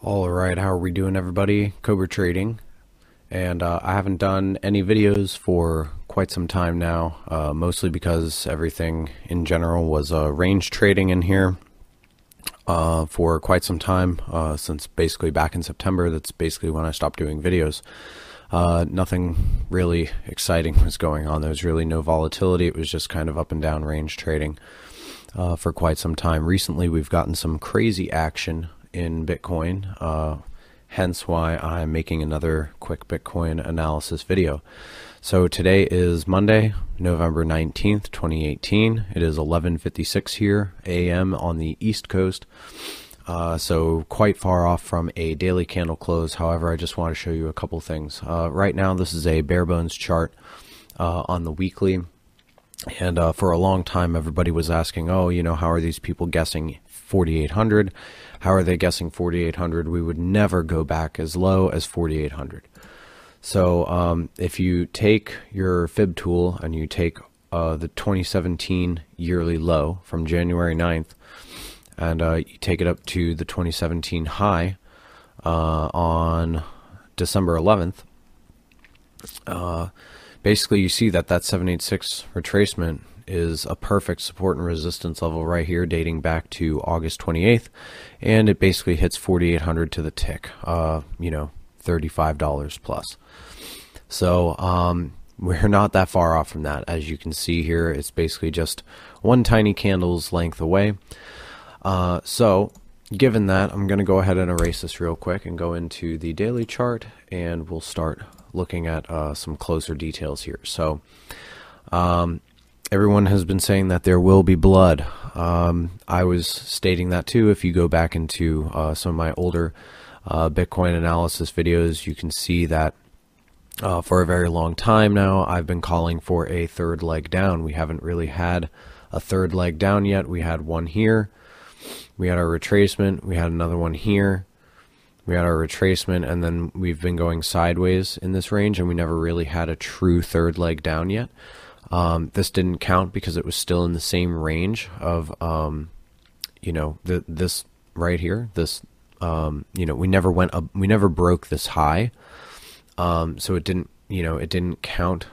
All right, how are we doing, everybody? Cobra Trading, and I haven't done any videos for quite some time now, mostly because everything in general was range trading in here for quite some time, since basically back in September. That's basically when I stopped doing videos. Nothing really exciting was going on. There was really no volatility. It was just kind of up and down range trading for quite some time. Recently, we've gotten some crazy action in Bitcoin, hence why I'm making another quick Bitcoin analysis video. So today is Monday, November 19th, 2018. It is 11:56 here a.m. on the East Coast. So quite far off from a daily candle close. However, I just want to show you a couple things. Right now, this is a bare bones chart on the weekly. And for a long time, everybody was asking, oh, how are these people guessing 4,800? How are they guessing 4,800? We would never go back as low as 4,800. So if you take your fib tool and you take the 2017 yearly low from January 9th, and you take it up to the 2017 high on December 11th, basically you see that 786 retracement is a perfect support and resistance level right here, dating back to August 28th, and it basically hits 4,800 to the tick, $35 plus. So we're not that far off from that. As you can see here, it's basically just one tiny candle's length away. So given that, I'm going to go ahead and erase this real quick and go into the daily chart, and we'll start looking at some closer details here. So everyone has been saying that there will be blood. I was stating that too. If you go back into some of my older Bitcoin analysis videos, you can see that for a very long time now, I've been calling for a third leg down. We haven't really had a third leg down yet. We had one here. We had our retracement. We had another one here. We had our retracement, and then we've been going sideways in this range, and we never really had a true third leg down yet. This didn't count because it was still in the same range of, this right here. This, we never went up, we never broke this high, so it didn't, it didn't count.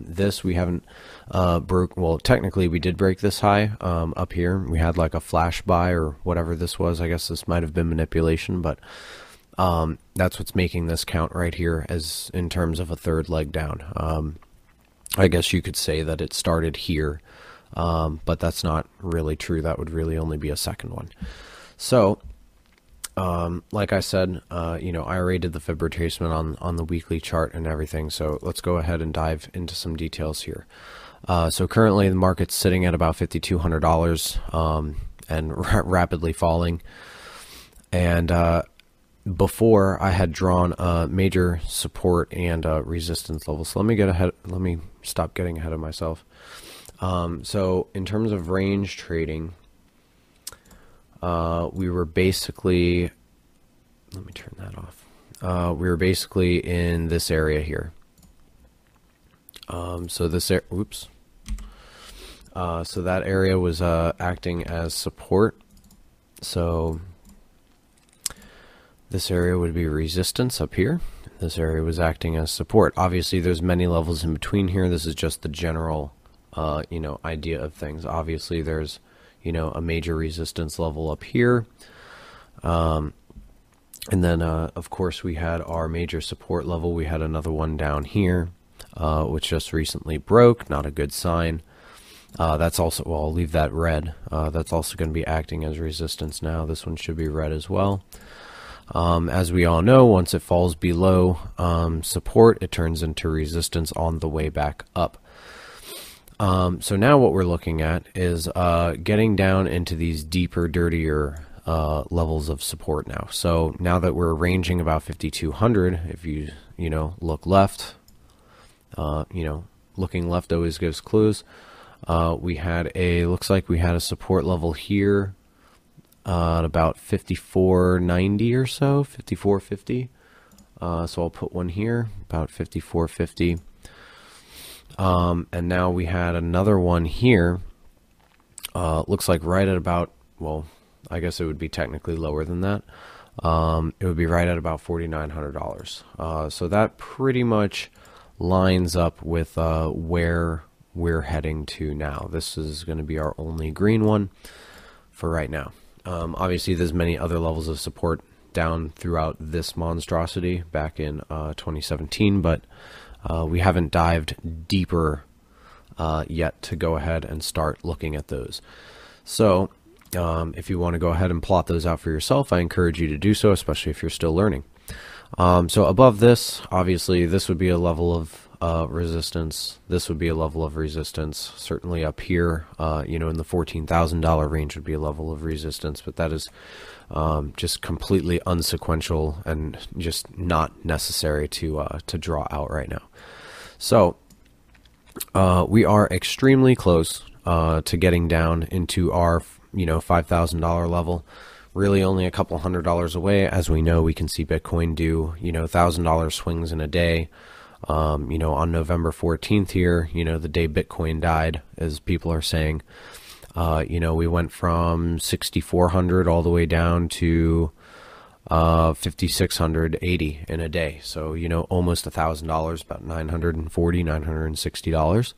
This we haven't broke. Well, technically we did break this high up here. We had like a flash buy or whatever this was. I guess this might have been manipulation, but that's what's making this count right here as in terms of a third leg down. I guess you could say that it started here, but that's not really true. That would really only be a second one. So like I said, I already did the fib retracement on the weekly chart and everything. So let's go ahead and dive into some details here. So currently the market's sitting at about $5,200 and rapidly falling. And before I had drawn major support and resistance levels. So let me get ahead. Let me stop getting ahead of myself. So in terms of range trading, we were basically, let me turn that off. We were basically in this area here. So this, oops. So that area was acting as support. So this area would be resistance up here. This area was acting as support. Obviously, there's many levels in between here. This is just the general, idea of things. Obviously, there's, a major resistance level up here. And then, of course, we had our major support level. We had another one down here, which just recently broke. Not a good sign. That's also, well, I'll leave that red. That's also going to be acting as resistance now. This one should be red as well. As we all know, once it falls below support, it turns into resistance on the way back up. So now what we're looking at is getting down into these deeper, dirtier levels of support now. So now that we're ranging about 5,200, if you look left, looking left always gives clues. We had looks like we had a support level here at about 54.90 or so, 54.50. So I'll put one here, about 54.50. And now we had another one here. Looks like right at about, well, I guess it would be technically lower than that. it would be right at about $4,900. So that pretty much lines up with where we're heading to now. This is going to be our only green one for right now. Obviously, there's many other levels of support down throughout this monstrosity back in 2017, but we haven't dived deeper yet to go ahead and start looking at those. So if you want to go ahead and plot those out for yourself, I encourage you to do so, especially if you're still learning. So above this, obviously, this would be a level of resistance. This would be a level of resistance. Certainly up here, in the $14,000 range would be a level of resistance, but that is just completely unsequential and just not necessary to draw out right now. So we are extremely close to getting down into our $5,000 level. Really only a couple $100 away. As we know, we can see Bitcoin do $1,000 swings in a day. On November 14th here, the day Bitcoin died, as people are saying, we went from 6,400 all the way down to 5,680 in a day. So almost $1,000, about $940,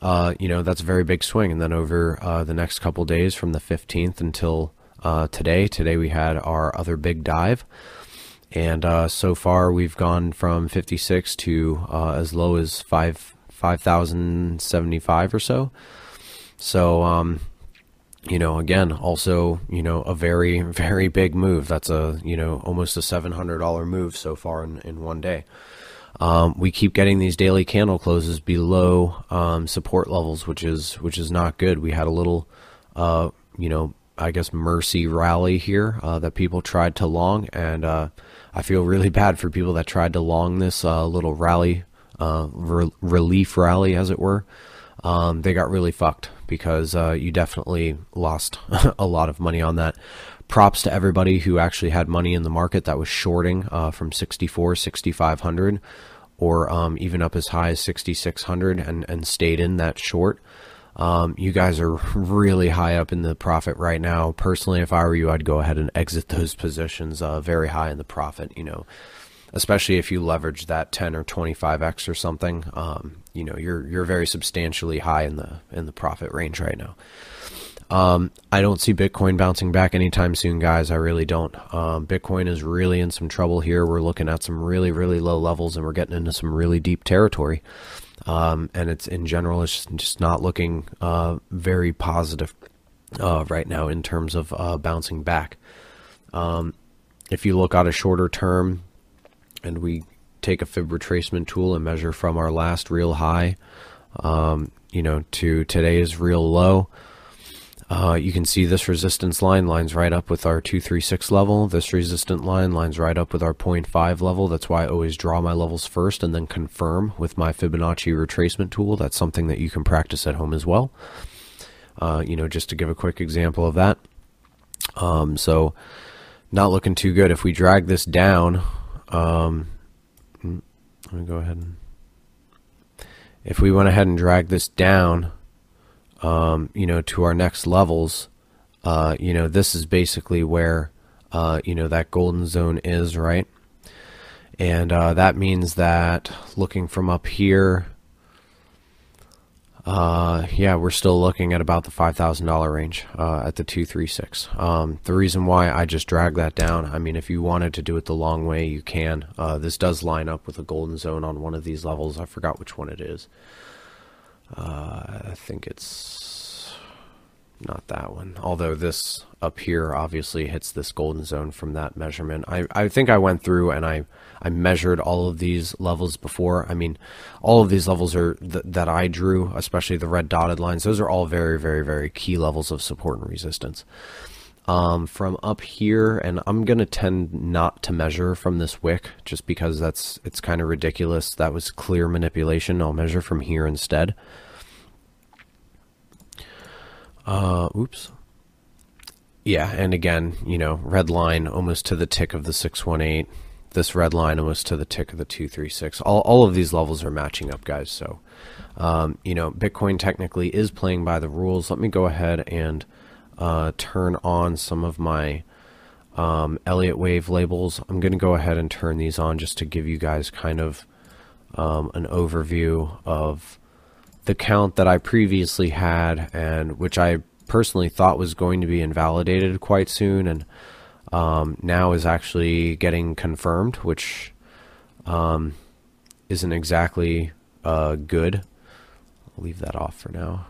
$960. That's a very big swing. And then over the next couple days, from the 15th until today we had our other big dive, and so far we've gone from 56 to as low as 5,075 or so. So again, also a very, very big move. That's almost a $700 move so far in one day. We keep getting these daily candle closes below support levels, which is not good. We had a little I guess mercy rally here that people tried to long, and I feel really bad for people that tried to long this little rally, relief rally, as it were. They got really fucked because you definitely lost a lot of money on that. Props to everybody who actually had money in the market that was shorting from 64, 6,500, or even up as high as 6,600 and stayed in that short. You guys are really high up in the profit right now. Personally, if I were you, I'd go ahead and exit those positions very high in the profit, especially if you leverage that 10 or 25x or something. You're very substantially high in the profit range right now. I don't see Bitcoin bouncing back anytime soon, guys. I really don't. Bitcoin is really in some trouble here. We're looking at some really, really low levels, and we're getting into some really deep territory. And it's in general, it's just not looking very positive right now in terms of bouncing back. If you look at a shorter term, and we take a fib retracement tool and measure from our last real high, to today's real low, you can see this resistance line lines right up with our 236 level. This resistant line lines right up with our 0.5 level. That's why I always draw my levels first and then confirm with my Fibonacci retracement tool. That's something that you can practice at home as well. Just to give a quick example of that. So not looking too good. If we drag this down, let me go ahead and, if we went ahead and drag this down, to our next levels, this is basically where, that golden zone is, right? And that means that looking from up here, we're still looking at about the $5,000 range at the 236. The reason why I just dragged that down, I mean, if you wanted to do it the long way, you can. This does line up with a golden zone on one of these levels. I forgot which one it is. I think it's not that one, although this up here obviously hits this golden zone from that measurement. I think I went through and I measured all of these levels before. I mean, all of these levels are that I drew, especially the red dotted lines. Those are all very, very, very key levels of support and resistance. From up here, and I'm going to tend not to measure from this wick just because it's kind of ridiculous. That was clear manipulation. I'll measure from here instead. Oops. Yeah, and again, red line almost to the tick of the 618. This red line almost to the tick of the 236. All of these levels are matching up, guys. So, Bitcoin technically is playing by the rules. Let me go ahead and turn on some of my Elliott wave labels. I'm going to go ahead and turn these on just to give you guys kind of an overview of the count that I previously had, and which I personally thought was going to be invalidated quite soon, and now is actually getting confirmed, which isn't exactly good. I'll leave that off for now.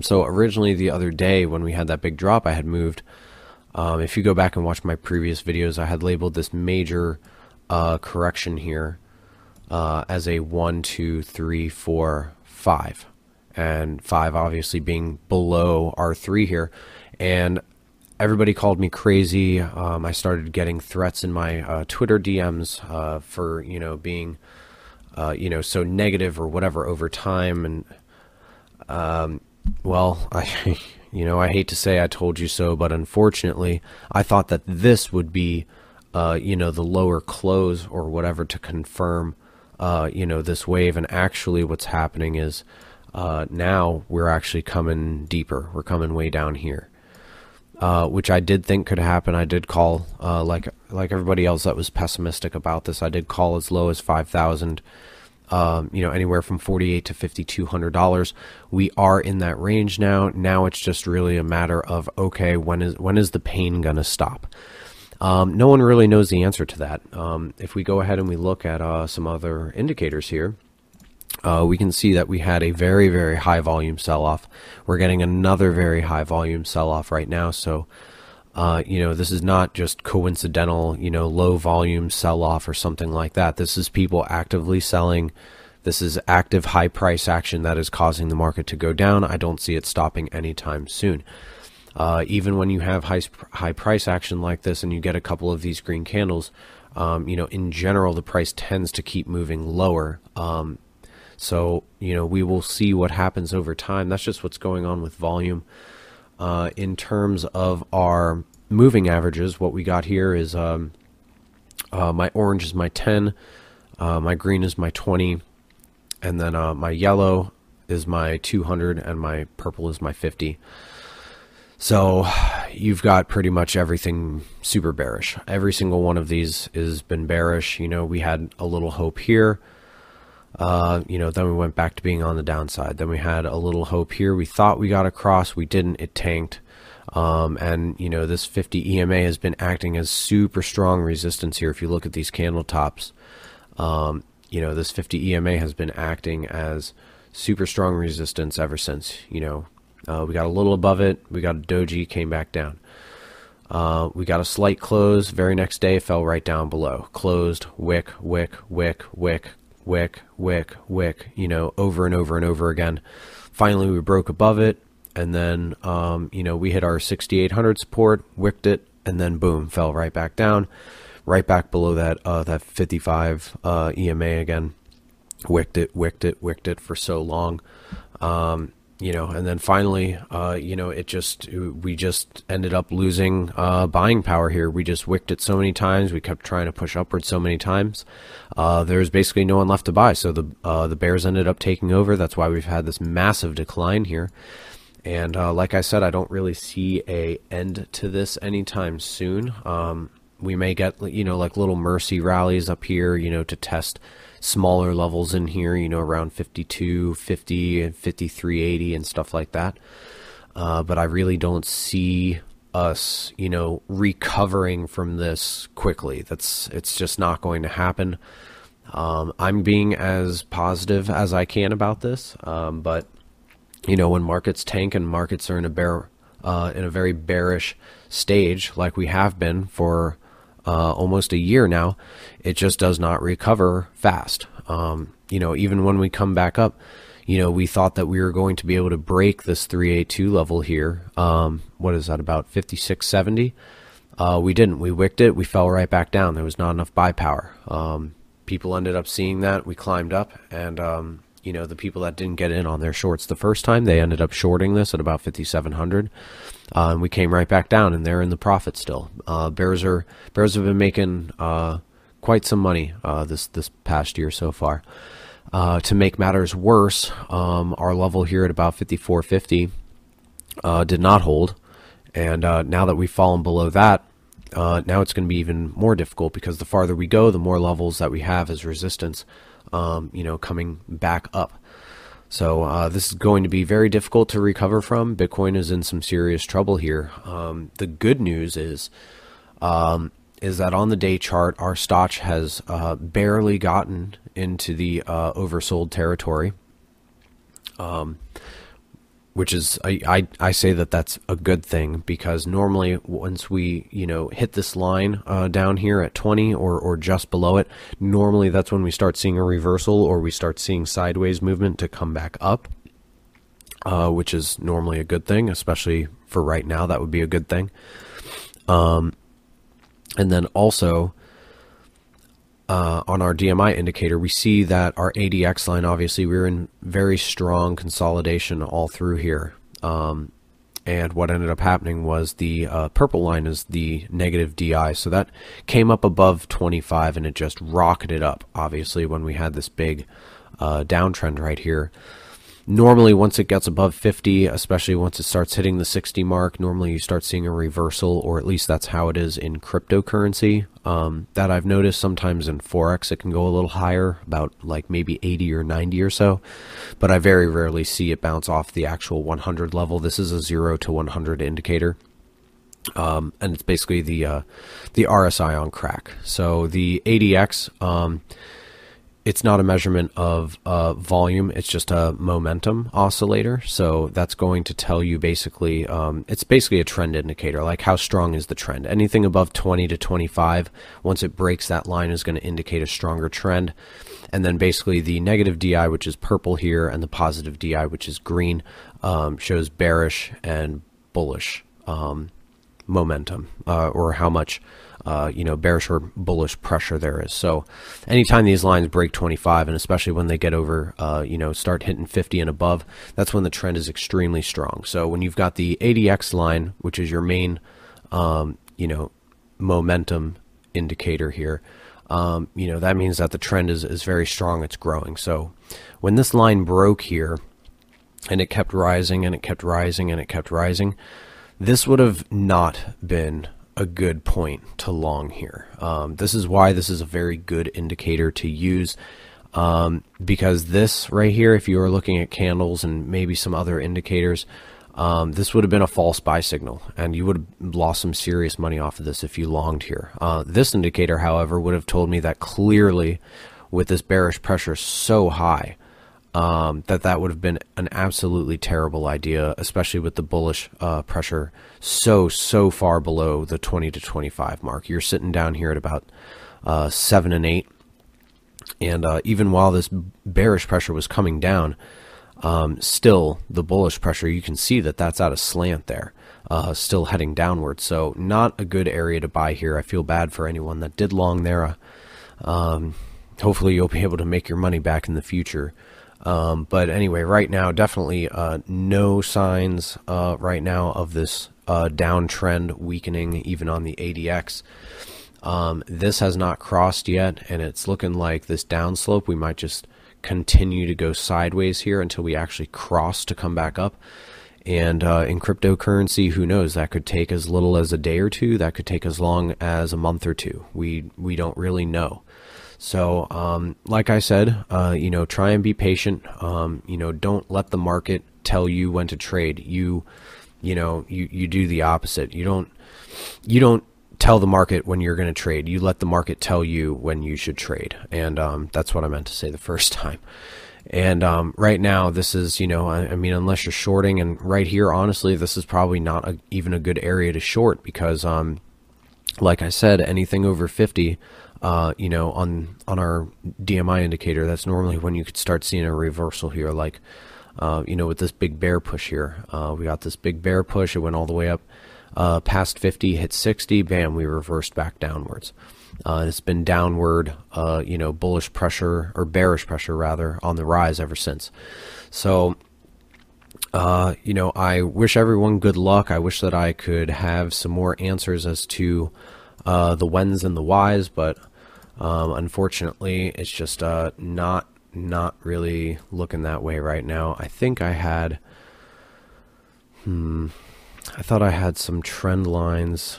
So originally the other day when we had that big drop, I had moved, if you go back and watch my previous videos, I had labeled this major correction here as a 1, 2, 3, 4, 5, and 5 obviously being below R3 here, and everybody called me crazy. I started getting threats in my Twitter DMs for being so negative or whatever over time, and well, I hate to say I told you so, but unfortunately I thought that this would be the lower close or whatever to confirm this wave, and actually what's happening is now we're actually coming deeper. We're coming way down here, which I did think could happen. I did call, like everybody else that was pessimistic about this, I did call as low as 5,000, anywhere from $4,800 to $5,200. We are in that range now. Now it's just really a matter of, okay, when is the pain gonna stop? No one really knows the answer to that. If we go ahead and we look at some other indicators here, we can see that we had a very, very high volume sell-off. We're getting another very high volume sell-off right now. So, this is not just coincidental, low volume sell-off or something like that. This is people actively selling. This is active high price action that is causing the market to go down. I don't see it stopping anytime soon. Even when you have high price action like this and you get a couple of these green candles, in general, the price tends to keep moving lower. So, we will see what happens over time. That's just what's going on with volume. In terms of our moving averages, what we got here is my orange is my 10, my green is my 20, and then my yellow is my 200, and my purple is my 50. So you've got pretty much everything super bearish. Every single one of these has been bearish. We had a little hope here. Then we went back to being on the downside. Then we had a little hope here. We thought we got across. We didn't. It tanked. And this 50 EMA has been acting as super strong resistance here. If you look at these candle tops, this 50 EMA has been acting as super strong resistance ever since. We got a little above it. We got a doji, came back down. We got a slight close. Very next day, fell right down below. Closed, wick, wick, wick, wick, wick, wick, wick, over and over and over again. Finally, we broke above it, and then, we hit our 6,800 support, wicked it, and then boom, fell right back down, right back below that 55 EMA again. Wicked it, wicked it, wicked it for so long. And then finally, we just ended up losing buying power here. We just wicked it so many times. We kept trying to push upwards so many times. There's basically no one left to buy. So the bears ended up taking over. That's why we've had this massive decline here. And like I said, I don't really see a end to this anytime soon. We may get, like little mercy rallies up here, to test smaller levels in here, around 52.50 and 53.80 and stuff like that. But I really don't see us, recovering from this quickly. It's just not going to happen. I'm being as positive as I can about this. But when markets tank and markets are in a very bearish stage, like we have been for almost a year now, it just does not recover fast. Even when we come back up, we thought that we were going to be able to break this 382 level here. What is that, about 56.70? We didn't. We wicked it. We fell right back down. There was not enough buy power. People ended up seeing that. We climbed up, and the people that didn't get in on their shorts the first time, they ended up shorting this at about 5,700. And we came right back down, and they're in the profit still. Bears have been making quite some money this past year so far. To make matters worse, our level here at about 54.50 did not hold, And now that we've fallen below that, now it's going to be even more difficult, because the farther we go, the more levels that we have as resistance, coming back up. So this is going to be very difficult to recover from. Bitcoin is in some serious trouble here. The good news is that on the day chart, our stock has barely gotten into the oversold territory, which is, I say that that's a good thing, because normally once we hit this line down here at 20 or just below it, normally that's when we start seeing a reversal, or we start seeing sideways movement to come back up, which is normally a good thing, especially for right now. That would be a good thing. And then also on our DMI indicator, we see that our ADX line, obviously we're in very strong consolidation all through here. And what ended up happening was the purple line is the negative DI. So that came up above 25 and it just rocketed up, obviously, when we had this big downtrend right here. Normally, once it gets above 50, especially once it starts hitting the 60 mark, normally you start seeing a reversal, or at least that's how it is in cryptocurrency. That I've noticed sometimes in Forex, it can go a little higher, about like maybe 80 or 90 or so, but I very rarely see it bounce off the actual 100 level. This is a 0 to 100 indicator. And it's basically the RSI on crack. So the ADX, it's not a measurement of volume, it's just a momentum oscillator. So that's going to tell you basically, it's basically a trend indicator, like how strong is the trend. Anything above 20 to 25, once it breaks that line, is going to indicate a stronger trend. And then basically the negative DI, which is purple here, and the positive DI, which is green, shows bearish and bullish momentum, or how much bearish or bullish pressure there is. So anytime these lines break 25, and especially when they get over, start hitting 50 and above, that's when the trend is extremely strong. So when you've got the ADX line, which is your main, momentum indicator here, that means that the trend is very strong. It's growing. So when this line broke here, and it kept rising, and it kept rising, and it kept rising, this would have not been a good point to long here. This is why this is a very good indicator to use, because this right here, if you were looking at candles and maybe some other indicators, this would have been a false buy signal, and you would have lost some serious money off of this if you longed here. This indicator, however, would have told me that clearly, with this bearish pressure so high, that would have been an absolutely terrible idea, especially with the bullish pressure so far below the 20 to 25 mark. You're sitting down here at about 7 and 8, and even while this bearish pressure was coming down, still the bullish pressure, you can see that that's at a slant there, still heading downward. So not a good area to buy here. I feel bad for anyone that did long there. Hopefully you'll be able to make your money back in the future. But anyway, right now, definitely no signs right now of this downtrend weakening, even on the ADX. This has not crossed yet, and it's looking like this downslope, we might just continue to go sideways here until we actually cross to come back up. And in cryptocurrency, who knows, that could take as little as a day or two, that could take as long as a month or two. We don't really know. So, like I said, try and be patient. Don't let the market tell you when to trade. You do the opposite. You don't tell the market when you're going to trade. You let the market tell you when you should trade. And that's what I meant to say the first time. And right now, this is, unless you're shorting, and right here, honestly, this is probably not even a good area to short, because, like I said, anything over 50. On our DMI indicator, that's normally when you could start seeing a reversal here, like, with this big bear push here. We got this big bear push, it went all the way up past 50, hit 60, bam, we reversed back downwards. It's been downward, bullish pressure, or bearish pressure rather, on the rise ever since. So, I wish everyone good luck. I wish that I could have some more answers as to the whens and the whys, but unfortunately, it's just not really looking that way right now. I think I had, I thought I had some trend lines.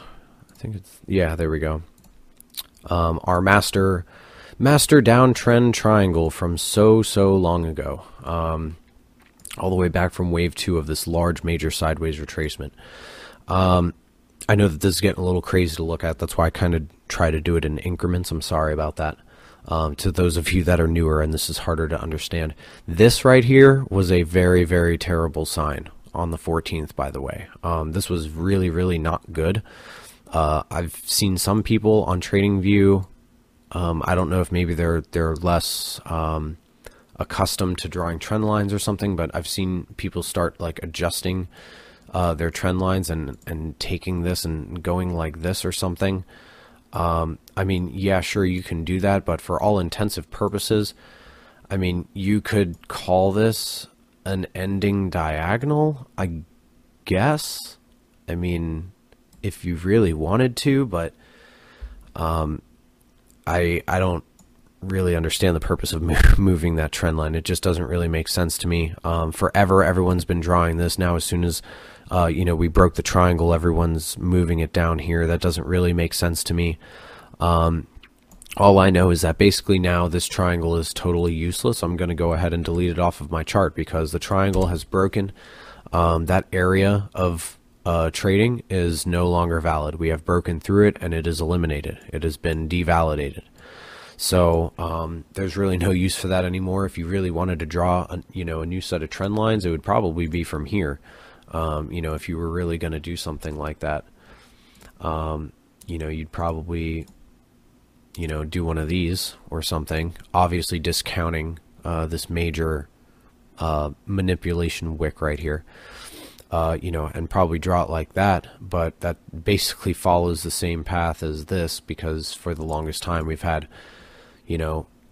I think it's, yeah, there we go. Our master downtrend triangle from so long ago, all the way back from wave 2 of this large major sideways retracement. I know that this is getting a little crazy to look at. That's why I kind of try to do it in increments. I'm sorry about that. To those of you that are newer and this is harder to understand, this right here was a very terrible sign on the 14th, by the way. This was really not good. I've seen some people on TradingView. I don't know if maybe they're less accustomed to drawing trend lines or something, but I've seen people start like adjusting their trend lines and taking this and going like this or something. I mean, yeah, sure, you can do that, but for all intensive purposes, I mean, you could call this an ending diagonal, I guess. I mean, if you really wanted to, but I don't really understand the purpose of moving that trend line. It just doesn't really make sense to me. Forever, everyone's been drawing this. Now, as soon as we broke the triangle, everyone's moving it down here. That doesn't really make sense to me. All I know is that basically now this triangle is totally useless. I'm going to go ahead and delete it off of my chart because the triangle has broken. That area of trading is no longer valid. We have broken through it and it is eliminated. It has been devalidated. So there's really no use for that anymore. If you really wanted to draw a new set of trend lines, it would probably be from here. If you were really going to do something like that, you'd probably do one of these or something, obviously discounting this major manipulation wick right here, and probably draw it like that. But that basically follows the same path as this, because for the longest time we've had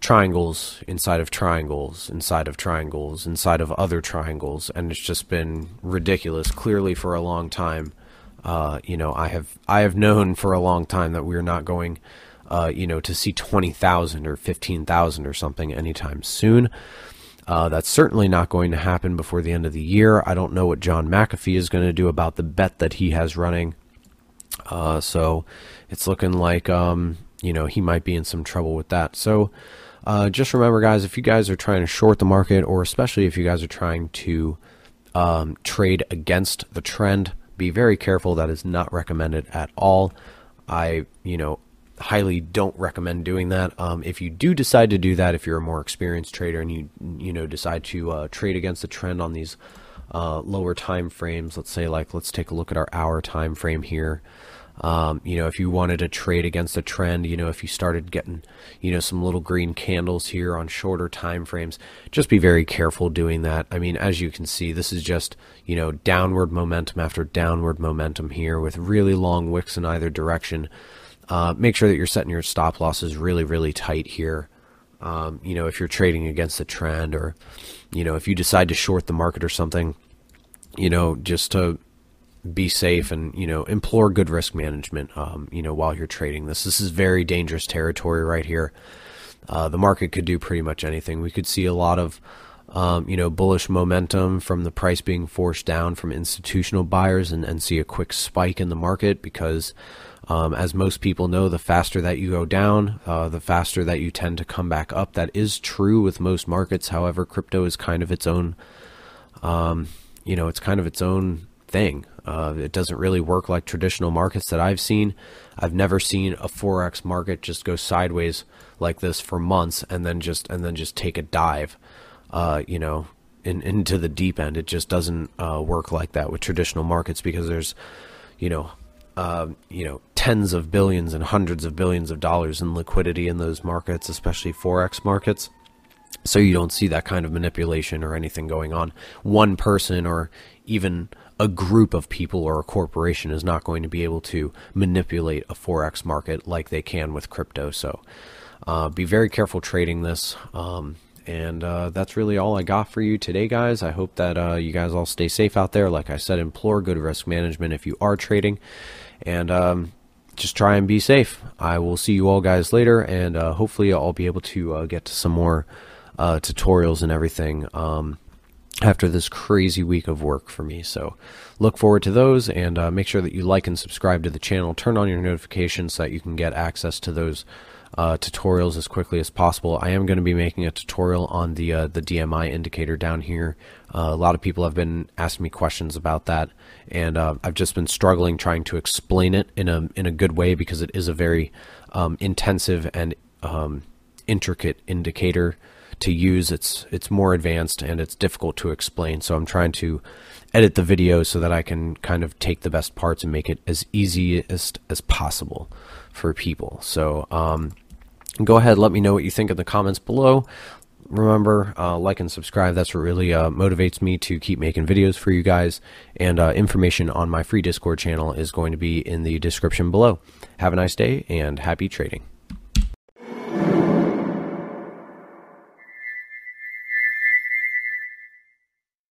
triangles inside of triangles inside of triangles inside of other triangles, and it's just been ridiculous. Clearly for a long time, I have known for a long time that we're not going to see 20,000 or 15,000 or something anytime soon. That's certainly not going to happen before the end of the year. I don't know what John McAfee is going to do about the bet that he has running. So it's looking like, he might be in some trouble with that. So just remember, guys, if you guys are trying to short the market, or especially if you guys are trying to trade against the trend, be very careful. That is not recommended at all. I, highly don't recommend doing that. If you do decide to do that, if you're a more experienced trader and you decide to trade against the trend on these lower time frames, let's take a look at our hour time frame here. If you wanted to trade against a trend, if you started getting, some little green candles here on shorter time frames, just be very careful doing that. I mean, as you can see, this is just, downward momentum after downward momentum here with really long wicks in either direction. Make sure that you're setting your stop losses really tight here. If you're trading against the trend, or, if you decide to short the market or something, just to be safe and, implore good risk management, while you're trading this. This is very dangerous territory right here. The market could do pretty much anything. We could see a lot of, bullish momentum from the price being forced down from institutional buyers and see a quick spike in the market because, as most people know, the faster that you go down, the faster that you tend to come back up. That is true with most markets. However, crypto is kind of its own, it's kind of its own thing. It doesn't really work like traditional markets that I've seen. I've never seen a Forex market just go sideways like this for months and then just take a dive, into the deep end. It just doesn't work like that with traditional markets because there's, tens of billions and hundreds of billions of dollars in liquidity in those markets, especially Forex markets. So you don't see that kind of manipulation or anything going on. One person or even a group of people or a corporation is not going to be able to manipulate a Forex market like they can with crypto. So be very careful trading this. And that's really all I got for you today, guys. I hope that you guys all stay safe out there. Like I said, implore good risk management if you are trading. And just try and be safe. I will see you all guys later. And hopefully I'll be able to get to some more tutorials and everything after this crazy week of work for me. So look forward to those, and make sure that you like and subscribe to the channel. Turn on your notifications so that you can get access to those tutorials as quickly as possible. I am going to be making a tutorial on the DMI indicator down here. A lot of people have been asking me questions about that, and I've just been struggling trying to explain it in a good way, because it is a very intensive and intricate indicator to use. It's more advanced and it's difficult to explain, so I'm trying to edit the video so that I can kind of take the best parts and make it as easy as possible for people. So go ahead, let me know what you think in the comments below. Remember, like and subscribe. That's what really motivates me to keep making videos for you guys, and information on my free Discord channel is going to be in the description below. Have a nice day and happy trading.